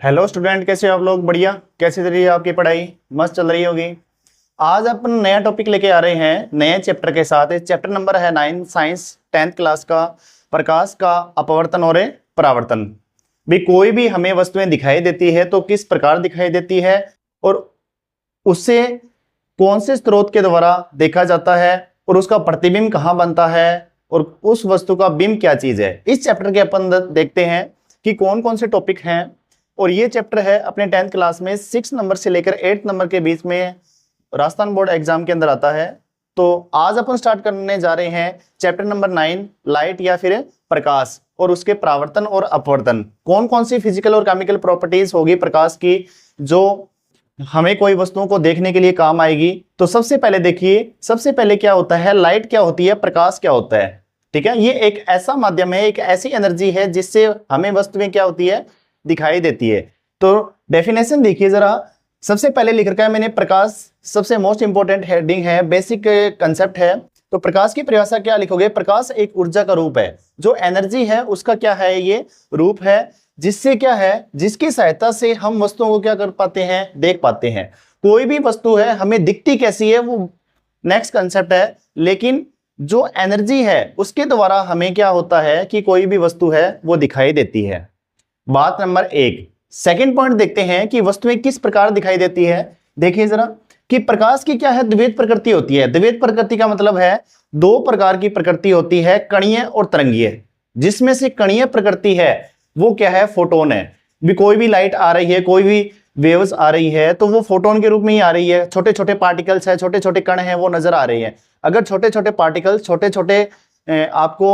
Hello student, कैसे हो आप लोग? बढ़िया। कैसी चल रही है आपकी पढ़ाई? मस्त चल रही होगी। आज अपन नया टॉपिक लेके आ रहे हैं नए चैप्टर के साथ। चैप्टर नंबर है 9 साइंस 10th क्लास का, प्रकाश का अपवर्तन और परावर्तन। भी कोई भी हमें वस्तुएं दिखाई देती है तो किस प्रकार दिखाई देती है और उससे कौन से स्रोत के द्वारा देखा जाता है और उसका प्रतिबिंब कहाँ बनता है और उस वस्तु का बिंब क्या चीज है। इस चैप्टर के अपन देखते हैं कि कौन कौन से टॉपिक हैं। और ये चैप्टर है अपने 10th क्लास में 6 नंबर से लेकर 8 नंबर के बीच में राजस्थान बोर्ड एग्जाम के अंदर आता है। तो आज अपन स्टार्ट करने जा रहे हैं चैप्टर नंबर 9, लाइट या फिर प्रकाश और उसके परावर्तन और अपवर्तन। कौन कौन सी फिजिकल और केमिकल प्रॉपर्टीज होगी प्रकाश की जो हमें कोई वस्तुओं को देखने के लिए काम आएगी। तो सबसे पहले देखिए, सबसे पहले क्या होता है, लाइट क्या होती है, प्रकाश क्या होता है। ठीक है, ये एक ऐसा माध्यम है, एक ऐसी एनर्जी है जिससे हमें वस्तुएं क्या होती है, दिखाई देती है। तो डेफिनेशन देखिए जरा। सबसे पहले लिख रखा है मैंने प्रकाश, सबसे मोस्ट इंपोर्टेंट हेडिंग है, बेसिक कंसेप्ट है। तो प्रकाश की परिभाषा क्या लिखोगे? प्रकाश एक ऊर्जा का रूप है, जो एनर्जी है उसका क्या है, ये रूप है, जिससे क्या है, जिसकी सहायता से हम वस्तुओं को क्या कर पाते हैं, देख पाते हैं। कोई भी वस्तु है हमें दिखती कैसी है वो नेक्स्ट कंसेप्ट है, लेकिन जो एनर्जी है उसके द्वारा हमें क्या होता है कि कोई भी वस्तु है वो दिखाई देती है। बात नंबर 1। सेकंड पॉइंट देखते हैं कि वस्तुएं किस प्रकार दिखाई देती है। देखिए जरा कि प्रकाश की क्या है, द्वैत प्रकृति होती है। द्वैत प्रकृति का मतलब है दो प्रकार की प्रकृति होती है, कणीय और तरंगीय। जिसमें से कणीय प्रकृति है वो क्या है, फोटोन है। भी कोई भी लाइट आ रही है, कोई भी वेव्स आ रही है तो वो फोटोन के रूप में ही आ रही है। छोटे छोटे पार्टिकल्स है, छोटे छोटे कण है, वो नजर आ रही है। अगर छोटे छोटे पार्टिकल्स, छोटे छोटे आपको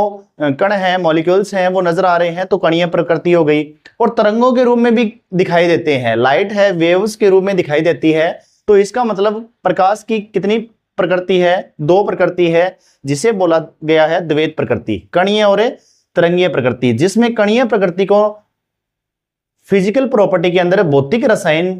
कण हैं, मॉलिक्यूल्स हैं, वो नजर आ रहे हैं तो कणीय प्रकृति हो गई। और तरंगों के रूप में भी दिखाई देते हैं, लाइट है वेव्स के रूप में दिखाई देती है। तो इसका मतलब प्रकाश की कितनी प्रकृति है, दो प्रकृति है, जिसे बोला गया है द्वैत प्रकृति, कणीय और तरंगीय प्रकृति। जिसमें कणीय प्रकृति को फिजिकल प्रॉपर्टी के अंदर भौतिक रसायन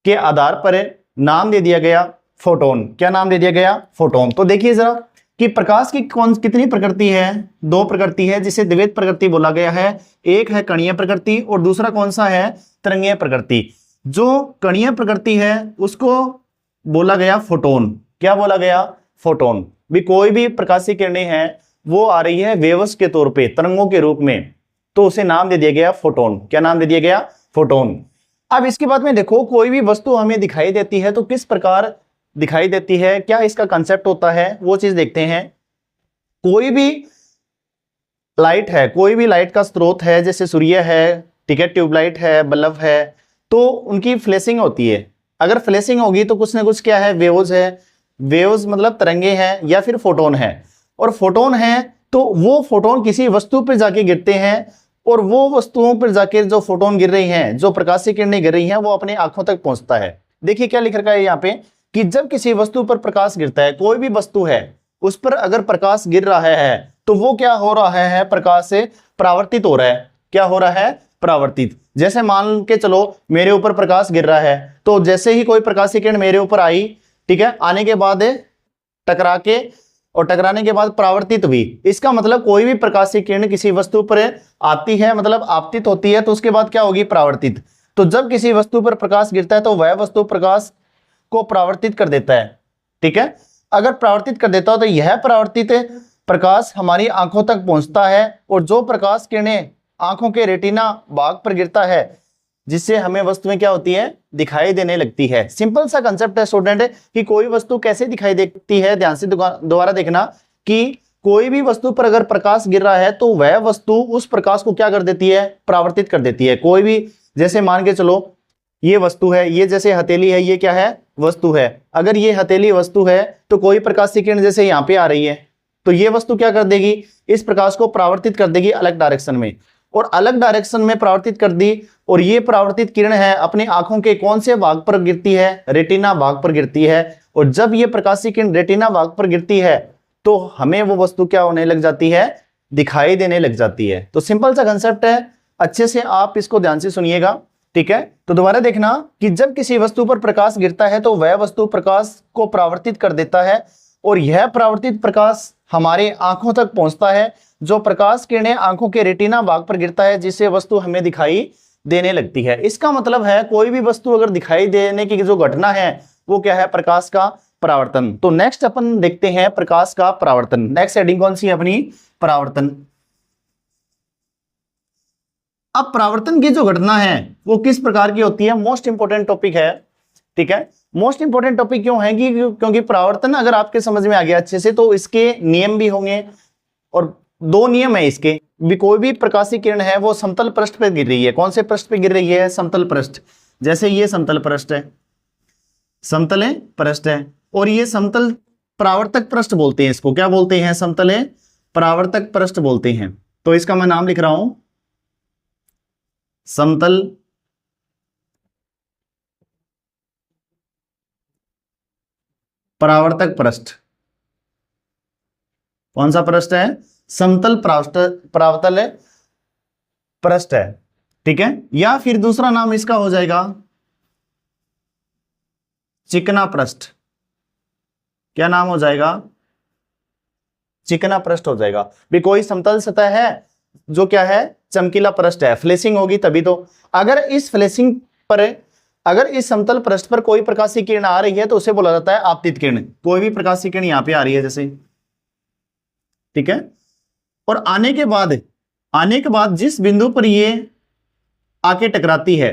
के आधार पर नाम दे दिया गया फोटोन। क्या नाम दे दिया गया? फोटोन। तो देखिए जरा कि प्रकाश की कितनी प्रकृति है, दो प्रकृति है, जिसे द्वैत प्रकृति बोला गया है। एक है कणीय प्रकृति और दूसरा कौन सा है, तरंगीय प्रकृति। जो कणीय प्रकृति है उसको बोला गया फोटोन। क्या बोला गया? फोटोन। भी कोई भी प्रकाशीय किरणें हैं वो आ रही है वेव्स के तौर पे, तरंगों के रूप में, तो उसे नाम दे दिया गया फोटोन। क्या नाम दे दिया गया? फोटोन। अब इसके बाद में देखो, कोई भी वस्तु हमें दिखाई देती है तो किस प्रकार दिखाई देती है, क्या इसका कंसेप्ट होता है, वो चीज देखते हैं। कोई भी लाइट है, कोई भी लाइट का स्रोत है, जैसे सूर्य है, ठीक है, ट्यूबलाइट है, बल्ब है, तो उनकी फ्लैशिंग होती है। अगर फ्लैशिंग होगी तो कुछ ना कुछ क्या है, वेव्स है। वेव्स मतलब तरंगे हैं या फिर फोटोन है। और फोटोन है तो वो फोटोन किसी वस्तु पर जाके गिरते हैं और वो वस्तुओं पर जाके जो फोटोन गिर रही हैं, जो प्रकाशीय किरणें गिर रही हैं, वो अपने आंखों तक पहुंचता है। देखिए क्या लिख रखा है यहाँ पे कि जब किसी वस्तु पर प्रकाश गिरता है, कोई भी वस्तु है उस पर अगर प्रकाश गिर रहा है तो वो क्या हो रहा है, प्रकाश से परावर्तित हो रहा है। क्या हो रहा है? परावर्तित। जैसे मान के चलो मेरे ऊपर प्रकाश गिर रहा है, तो जैसे ही कोई प्रकाशीय किरण मेरे ऊपर आई, ठीक है, आने के बाद टकरा के और टकराने के बाद परावर्तित हुई। इसका मतलब कोई भी प्रकाशीय किरण किसी वस्तु पर आती है, मतलब आपतित होती है, तो उसके बाद क्या होगी? परावर्तित। तो जब किसी वस्तु पर प्रकाश गिरता है तो वह वस्तु प्रकाश को परावर्तित कर देता है। ठीक है, अगर परावर्तित कर देता हो तो यह परावर्तित प्रकाश हमारी आंखों तक पहुंचता है और जो प्रकाश किरणें आंखों के रेटिना भाग पर गिरता है, जिससे हमें वस्तुएं क्या होती है, दिखाई देने लगती है। सिंपल सा कंसेप्ट है स्टूडेंट कि कोई वस्तु कैसे दिखाई देती है। ध्यान से दोबारा देखना कि कोई भी वस्तु पर अगर प्रकाश गिर रहा है तो वह वस्तु उस प्रकाश को क्या कर देती है, परावर्तित कर देती है। कोई भी, जैसे मान के चलो ये वस्तु है, ये जैसे हथेली है, ये क्या है, वस्तु है। अगर ये हथेली वस्तु है तो कोई प्रकाशीय किरण जैसे यहाँ पे आ रही है तो ये वस्तु क्या कर देगी, इस प्रकाश को परावर्तित कर देगी अलग डायरेक्शन में, और अलग डायरेक्शन में परावर्तित कर दी। और ये परावर्तित किरण है अपनी आंखों के कौन से भाग पर गिरती है, रेटिना भाग पर गिरती है। और जब ये प्रकाशीय किरण रेटिना भाग पर गिरती है तो हमें वो वस्तु क्या होने लग जाती है, दिखाई देने लग जाती है। तो सिंपल सा कंसेप्ट है, अच्छे से आप इसको ध्यान से सुनिएगा। ठीक है, तो दोबारा देखना कि जब किसी वस्तु पर प्रकाश गिरता है तो वह वस्तु प्रकाश को परावर्तित कर देता है और यह परावर्तित प्रकाश हमारे आंखों तक पहुंचता है। जो प्रकाश किरणें आंखों के रेटिना भाग पर गिरता है जिससे वस्तु हमें दिखाई देने लगती है। इसका मतलब है कोई भी वस्तु अगर दिखाई देने की जो घटना है वो क्या है, प्रकाश का परावर्तन। तो नेक्स्ट अपन देखते हैं प्रकाश का परावर्तन। नेक्स्ट हेडिंग कौन सी है अपनी, परावर्तन। अब परावर्तन की जो घटना है वो किस प्रकार की होती है, मोस्ट इंपोर्टेंट टॉपिक है, ठीक है। मोस्ट इंपोर्टेंट टॉपिक क्यों है कि क्योंकि परावर्तन अगर आपके समझ में आ गया अच्छे से तो इसके नियम भी होंगे, और दो नियम है इसके भी। कोई भी प्रकाशीय किरण है वो समतल पृष्ठ पर गिर रही है। कौन से पृष्ठ पे गिर रही है, समतल पृष्ठ। जैसे ये समतल पृष्ठ है, समतल पृष्ठ है, और ये समतल परावर्तक पृष्ठ बोलते हैं इसको। क्या बोलते हैं, समतल परावर्तक पृष्ठ बोलते हैं। तो इसका मैं नाम लिख रहा हूं, समतल परावर्तक पृष्ठ। कौन सा पृष्ठ है, समतल परावर्तल पृष्ठ है, ठीक है। या फिर दूसरा नाम इसका हो जाएगा चिकना पृष्ठ। क्या नाम हो जाएगा, चिकना पृष्ठ हो जाएगा। भी कोई समतल सतह है जो क्या है, चमकीला पृष्ठ है, फ्लैशिंग होगी तभी तो। अगर इस फ्लैशिंग पर, अगर इस समतल पृष्ठ पर कोई प्रकाशीय किरण आ रही है तो उसे बोला जाता है आपतित किरण। कोई भी प्रकाशीय किरण यहां पे आ रही है जैसे, ठीक है, और आने के बाद जिस बिंदु पर ये आके टकराती है,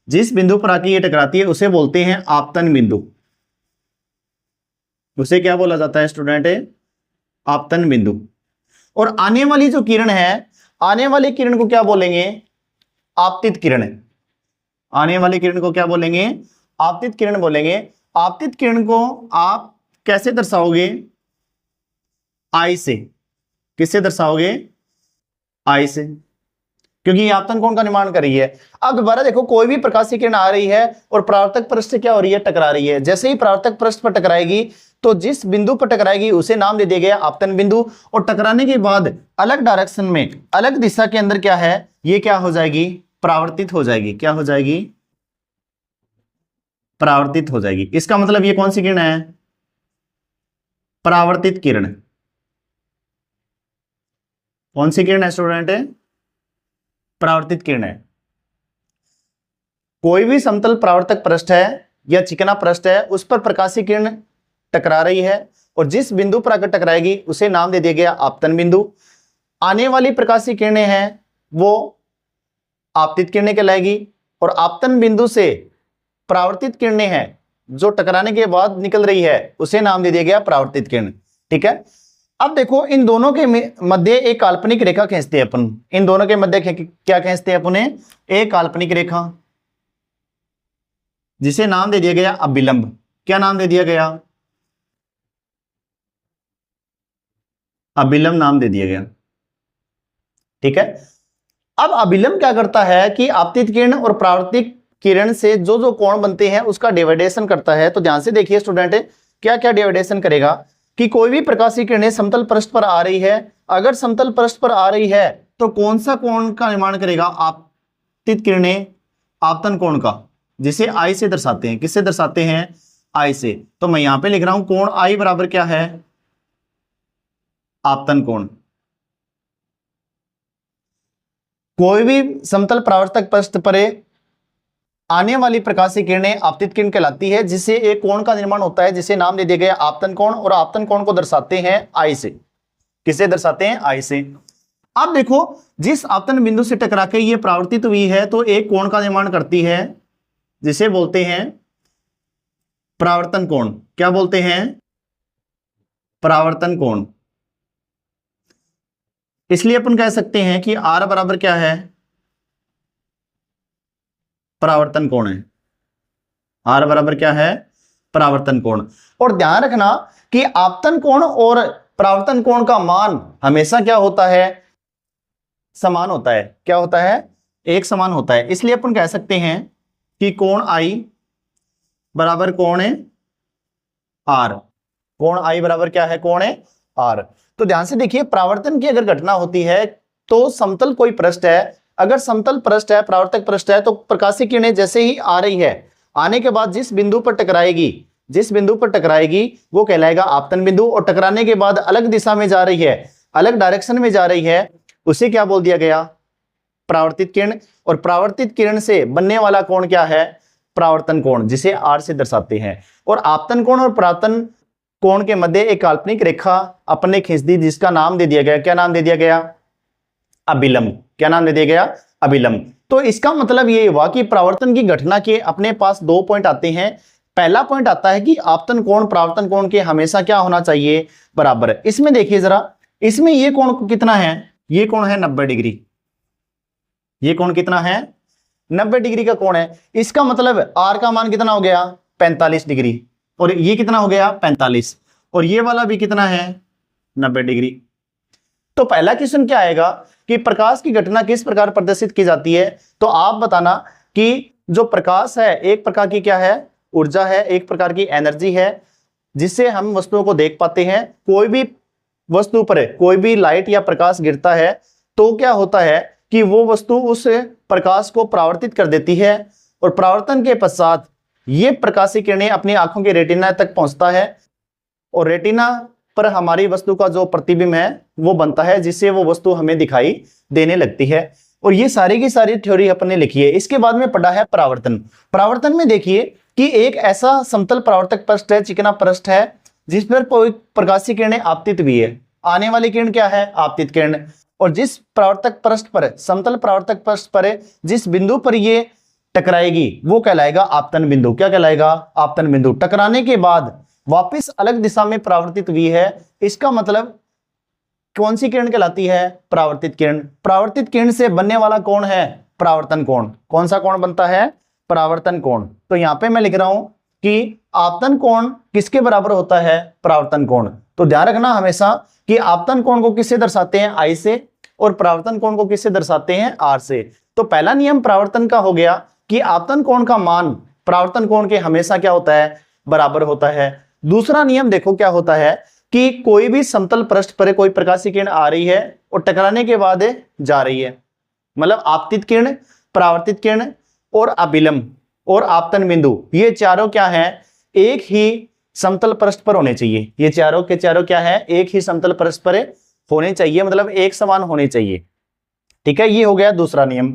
जिस बिंदु पर आके ये टकराती है उसे बोलते हैं आपतन बिंदु। उसे क्या बोला जाता है स्टूडेंट, आपतन बिंदु। और आने वाली जो किरण है, आने वाली किरण को क्या बोलेंगे, आपतित किरण। आने वाली किरण को क्या बोलेंगे, आपतित किरण बोलेंगे। आपतित किरण को आप कैसे दर्शाओगे, आई से। किससे दर्शाओगे, आई से, क्योंकि ये आपतन कोण का निर्माण कर रही है। अब दोबारा देखो, कोई भी प्रकाशीय किरण आ रही है और परावर्तक पृष्ठ से क्या हो रही है, टकरा रही है। जैसे ही परावर्तक पृष्ठ पर टकराएगी तो जिस बिंदु पर टकराएगी उसे नाम दे दिया गया आपतन बिंदु। और टकराने के बाद अलग डायरेक्शन में, अलग दिशा के अंदर क्या है, ये क्या हो जाएगी, परावर्तित हो जाएगी। क्या हो जाएगी, परावर्तित हो जाएगी। इसका मतलब ये कौन सी किरण है, परावर्तित किरण। कौन सी किरण है स्टूडेंट, परावर्तित किरण है। कोई भी समतल परावर्तक पृष्ठ है या चिकना पृष्ठ है, उस पर प्रकाशीय किरण टकरा रही है और जिस बिंदु पर आकर टकराएगी उसे नाम दे दिया गया आपतन बिंदु। आने वाली प्रकाशीय किरणें हैं वो आपतित किरणें कहलाएगी, और आपतन बिंदु से परावर्तित किरणें हैं जो टकराने के बाद निकल रही है उसे नाम दे दिया गया परावर्तित किरण, ठीक है। अब देखो, इन दोनों के मध्य एक काल्पनिक रेखा खींचते हैं अपन। इन दोनों के मध्य क्या खींचते हैं अपन, एक काल्पनिक रेखा जिसे नाम दे दिया गया अभिलंब। क्या नाम दे दिया गया, अभिलंब नाम दे दिया गया, ठीक है। अब अभिलंब क्या करता है कि आपतित किरण और परावर्तित किरण से जो जो कोण बनते हैं उसका डिवाइडेशन करता है। तो ध्यान से देखिए स्टूडेंट, क्या क्या डिवाइडेशन करेगा कि कोई भी प्रकाशीय किरणें समतल पृष्ठ पर आ रही है, अगर समतल पृष्ठ पर आ रही है तो कौन सा कोण का निर्माण करेगा, आपतित किरणें आपतन कोण का, जिसे आई से दर्शाते हैं। किससे दर्शाते हैं, आई से। तो मैं यहां पे लिख रहा हूं कोण आई बराबर क्या है, आपतन कोण। कोई भी समतल परावर्तक पृष्ठ पर आने वाली प्रकाशीय किरणें आपतित किरण कहलाती है, जिससे एक कोण का निर्माण होता है जिसे नाम दे दिया गया आपतन कोण, और आपतन कोण को दर्शाते हैं आई से। किसे दर्शाते हैं, आई से। अब देखो, जिस आपतन बिंदु से टकरा के ये परावर्तित हुई है तो एक कोण का निर्माण करती है जिसे बोलते हैं परावर्तन कोण। क्या बोलते हैं, परावर्तन कोण। इसलिए अपन कह सकते हैं कि आर बराबर क्या है, परावर्तन कोण है। आर बराबर क्या है, परावर्तन कोण। और ध्यान रखना कि आपतन कोण और परावर्तन कोण का मान हमेशा क्या होता है, समान होता है। क्या होता है, एक समान होता है। इसलिए अपन कह सकते हैं कि कोण आई बराबर कोण आर। कोण आई बराबर क्या है, कोण आर। तो ध्यान से देखिए, परावर्तन की अगर घटना होती है तो समतल कोई पृष्ठ है, अगर समतल पृष्ठ है, परावर्तक पृष्ठ है, तो प्रकाशीय किरणें जैसे ही आ रही है, आने के बाद जिस बिंदु पर टकराएगी, जिस बिंदु पर टकराएगी वो कहलाएगा आपतन बिंदु। और टकराने के बाद अलग दिशा में जा रही है, अलग डायरेक्शन में जा रही है, उसे क्या बोल दिया गया, परावर्तित किरण, और परावर्तित किरण से बनने वाला कोण क्या है? परावर्तन कोण, जिसे R से दर्शाते हैं। और आपतन कोण और परावर्तन कोण के मध्य एक काल्पनिक रेखा अपने खींच दी, जिसका नाम दे दिया गया, क्या नाम दे दिया गया? अभिलंब। क्या नाम दे दिया गया? अभिलंब। तो इसका मतलब ये हुआ कि परावर्तन की घटना के अपने पास 2 पॉइंट आते हैं। पहला पॉइंट आता है कि आपतन कोण परावर्तन कोण के हमेशा क्या होना चाहिए? बराबर। इसमें देखिए जरा, इसमें ये कोण कितना है? ये कोण है 90 डिग्री। ये कोण कितना है? 90 डिग्री का कोण है। इसका मतलब R का मान कितना हो गया? 45 डिग्री। और ये कितना हो गया? 45। और ये वाला भी कितना है? 90 डिग्री। तो पहला क्वेश्चन क्या आएगा कि प्रकाश की घटना किस प्रकार प्रदर्शित की जाती है? तो आप बताना कि जो प्रकाश है एक प्रकार की क्या है? ऊर्जा है, एक प्रकार की एनर्जी है, जिससे हम वस्तुओं को देख पाते हैं। कोई भी वस्तु पर कोई भी लाइट या प्रकाश गिरता है तो क्या होता है कि वो वस्तु उस प्रकाश को परावर्तित कर देती है, और परावर्तन के पश्चात ये प्रकाशीय किरणें अपनी आंखों के रेटिना तक पहुंचता है, और रेटिना पर हमारी वस्तु का जो प्रतिबिंब है वो बनता है, जिससे वो वस्तु हमें दिखाई देने लगती है। और ये सारी की सारी थ्योरी अपन ने लिखी है। इसके बाद में पढ़ा है परावर्तन। परावर्तन में देखिए कि एक ऐसा समतल परावर्तक पृष्ठ है, चिकना पृष्ठ है, जिस पर कोई प्रकाशीय किरणें आपतित हुई है। आने वाली किरण क्या है? आपतित किरण। और जिस परावर्तक पृष्ठ पर, समतल परावर्तक पृष्ठ पर जिस बिंदु पर ये टकराएगी वो कहलाएगा आपतन बिंदु। क्या कहलाएगा? आपतन बिंदु। टकराने के बाद वापस अलग दिशा में परावर्तित हुई है, इसका मतलब कौन सी किरण कहलाती है? परावर्तित किरण। परावर्तित किरण से बनने वाला कोण है परावर्तन कोण। कौन सा कोण बनता है? परावर्तन कोण। तो यहां पे मैं लिख रहा हूं कि आपतन कोण किसके बराबर होता है? परावर्तन कोण। तो ध्यान रखना हमेशा कि आपतन कोण को किससे दर्शाते हैं? I से, और परावर्तन कोण को किससे दर्शाते हैं? R से। तो पहला नियम परावर्तन का हो गया कि आपतन कोण का मान परावर्तन कोण के हमेशा क्या होता है? बराबर होता है। दूसरा नियम देखो क्या होता है कि कोई भी समतल पृष्ठ पर कोई प्रकाशीय किरण आ रही है और टकराने के बाद जा रही है, मतलब आपतित किरण, परावर्तित किरण और अभिलंब और आपतन बिंदु, ये चारों क्या है? एक ही समतल पृष्ठ पर होने चाहिए। ये चारों के चारों क्या है? एक ही समतल पृष्ठ पर होने चाहिए, मतलब एक समान होने चाहिए। ठीक है, ये हो गया दूसरा नियम।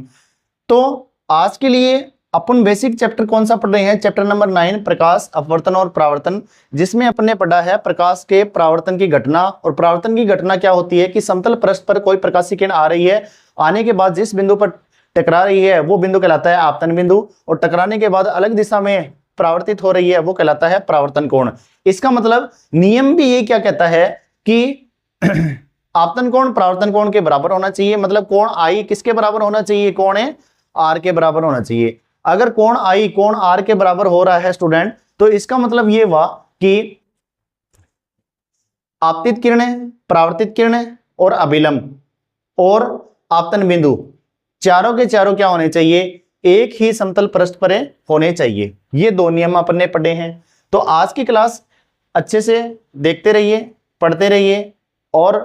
तो आज के लिए अपन बेसिक चैप्टर कौन सा पढ़ रहे हैं? चैप्टर नंबर 9, प्रकाश, अपवर्तन और परावर्तन, जिसमें अपन ने पढ़ा है प्रकाश के परावर्तन की घटना। और परावर्तन की घटना क्या होती है कि समतल पृष्ठ पर कोई प्रकाशीय किरण आ रही है, आने के बाद जिस बिंदु पर टकरा रही है वो बिंदु कहलाता है आपतन बिंदु, और टकराने के बाद अलग दिशा में परावर्तित हो रही है वो कहलाता है परावर्तन कोण। इसका मतलब नियम भी ये क्या कहता है कि आपतन कोण परावर्तन कोण के बराबर होना चाहिए, मतलब कोण I किसके बराबर होना चाहिए? कोण R के बराबर होना चाहिए। अगर कोण I कोण R के बराबर हो रहा है स्टूडेंट, तो इसका मतलब ये हुआ कि आपतित किरणें, परावर्तित किरणें और अभिलंब और आपतन बिंदु चारों के चारों क्या होने चाहिए? एक ही समतल पृष्ठ पर होने चाहिए। ये दो नियम अपन ने पढ़े हैं। तो आज की क्लास अच्छे से देखते रहिए, पढ़ते रहिए और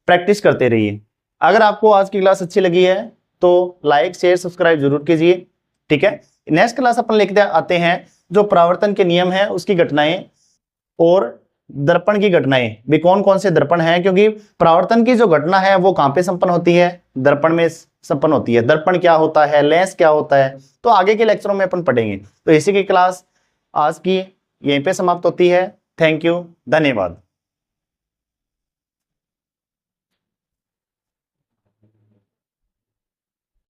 प्रैक्टिस करते रहिए। अगर आपको आज की क्लास अच्छी लगी है तो लाइक, शेयर, सब्सक्राइब जरूर कीजिए। ठीक है, नेक्स्ट क्लास अपन लेके आते हैं जो परावर्तन के नियम है उसकी घटनाएं और दर्पण की घटनाएं भी। कौन कौन से दर्पण हैं, क्योंकि परावर्तन की जो घटना है वो कहां पे संपन्न होती है? दर्पण में संपन्न होती है। दर्पण क्या होता है, लेंस क्या होता है, तो आगे के लेक्चरों में अपन पढ़ेंगे। तो इसी की क्लास आज की यहीं पे समाप्त होती है। थैंक यू, धन्यवाद।